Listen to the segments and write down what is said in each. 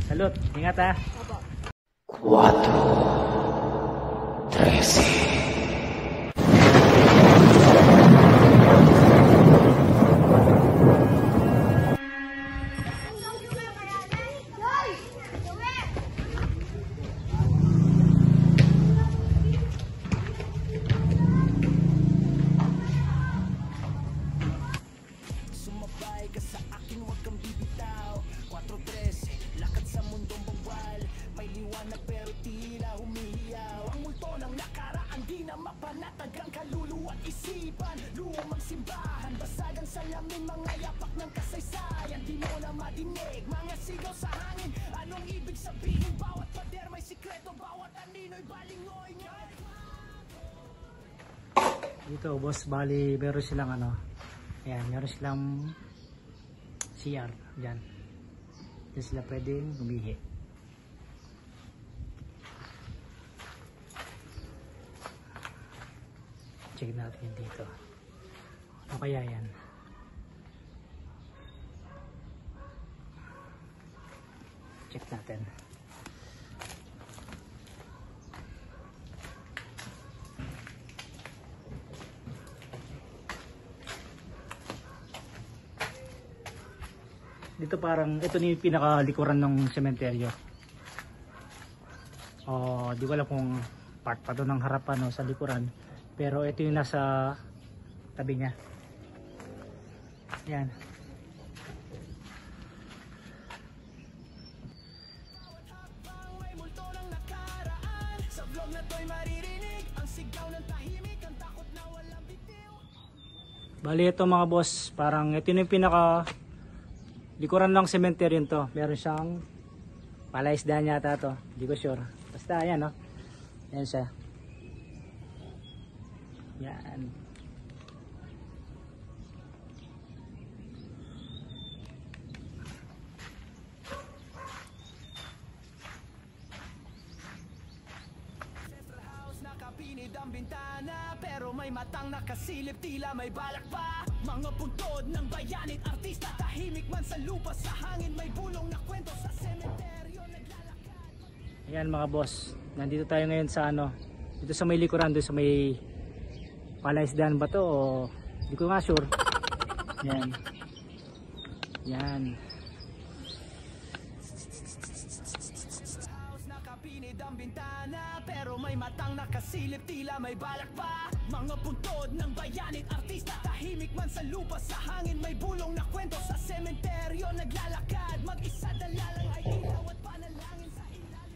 Salud, ingat ha. Opo. 4, 13. Panatagang kaluluwa at isipan, lumang simbahan, basagang salamin, mga yapak ng kasaysayan. Di mo na madinig, mga sigaw sa hangin. Anong ibig sabihin? Bawat pader may sikreto, bawat anino'y balingoy. Dito boss, bali meron silang ano, ayan, meron silang CR dyan. Dyan sila pwedeng umihi. Check natin dito. Ano kaya yan? Check natin. Dito parang ito ni pinakalikuran ng sementeryo. Di ko alam kung part pa doon ng harapan o sa likuran. Pero ito yung nasa tabi niya. Yan. May multo ng nakaraan, sa vlog na to'y maririnig ang sigaw ng tahimik, ang takot na walang bitiw. Bali ito mga boss, parang ito yung pinaka likuran ng sementeryo to. Meron siyang palaisdaan yata to. Hindi ko sure. Basta ayan no. Ayan siya. Yan. Nakapinid ang bintana, pero may matang nakasilip, tila may balak pa. Mga puntod ng bayanit, artista, tahimik man sa lupa, sa hangin may bulong na kwento, sa sementeryo naglalakad. Ayan mga boss, nandito tayo ngayon sa ano, dito sa may likuran, doon sa may palaisdaan ba to o hindi ko nga sure. Yan. Yan. Nakapinid ang bintana, pero may matang nakasilip, tila may balak pa. Mga puntod ng bayanit, artista, tahimik man sa lupa, sa hangin may bulong na kwento, sa sementeryo naglalakad, mag-isa dalalang ay ilaw at panalangin sa ilalim.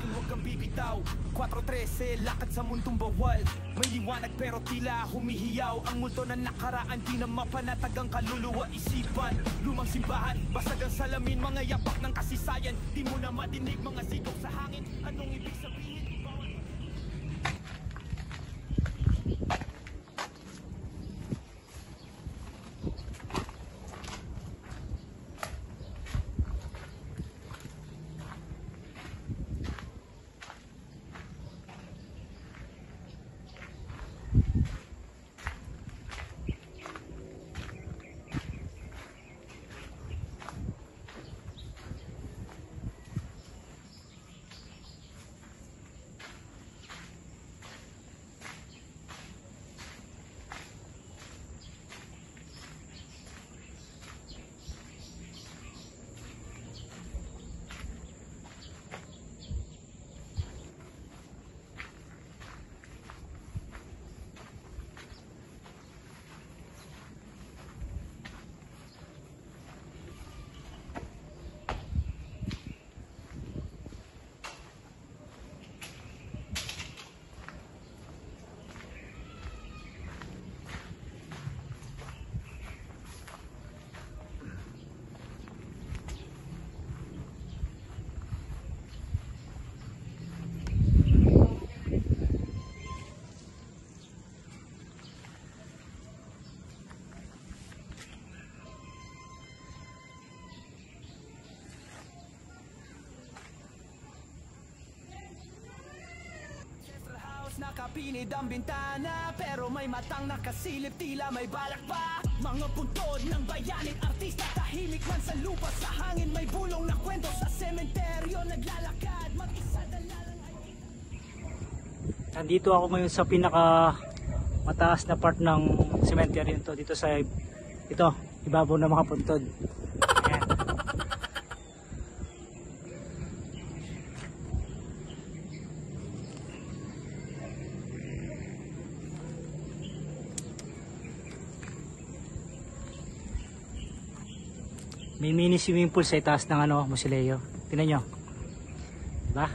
Huwag kang bibitaw, 4-13, lakad sa mundong bawal. May liwanag pero tila humihiyaw, ang multo na nakaraan, di na mapanatag ang kaluluwa, isipan. Lumang simbahan, basag ang salamin, mga yapak ng kasaysayan. Di mo na madinig, mga sigaw sa hangin. Anong ibig sabihin? Nakapinid ang bintana, pero may matang nakasilip, tila may balak pa. Mga puntod ng bayaning artista, tahimik man sa lupa, sa hangin may bulong na kwento. Sa sementeryo naglalakad, mag-isa dalalang ay... Nandito ako ngayon sa pinaka mataas na part ng cemetery nito, dito sa ito, ibabaw ng mga puntod. Ayan. May mini swimming pool sa itaas ng Musileo. Tingnan nyo. Diba?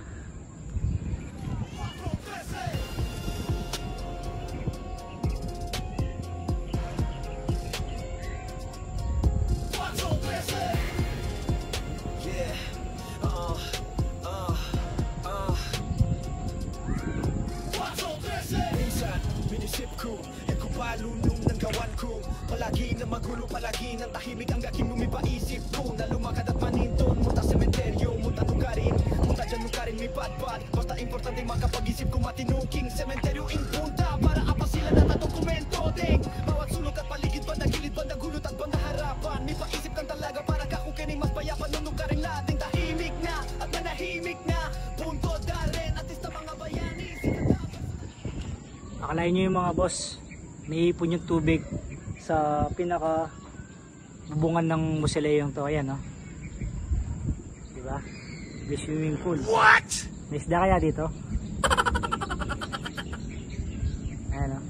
Palunong ng gawan ko, palagi na magulo, palagi ng tahimik ang aking lumipaisip ko. Na lumakad at maninton, munta sementeryo, munta lugarin, munta dyan lugarin may padpad. Basta importante makapag-isip ko, matinuking sementeryo in punta, para apa sila na dokumento ding bawat sulok at paligid, banda gilid, banda gulot at banda harapan. May paisip kang talaga para kakukining mas payapan ng lugarin nating tahimik na at manahimik na punto darin at ista mga bayani. Akalain nyo yung mga boss, may ipon yung tubig sa pinaka bubungan ng Musileo to. Ayan, no? Diba? May swimming pool. What? May isda kaya dito? Ayan, no?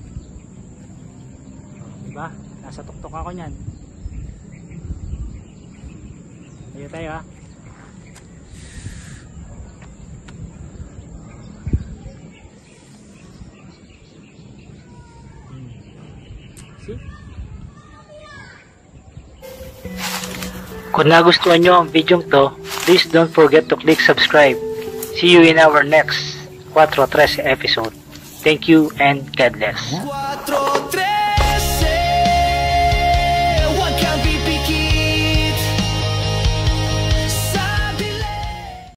Diba? Nasa tuktok ako nyan. Tayo tayo, ha? Kung nagustuhan nyo ang video to, please don't forget to click subscribe. See you in our next 4:13 episode. Thank you and God bless. 4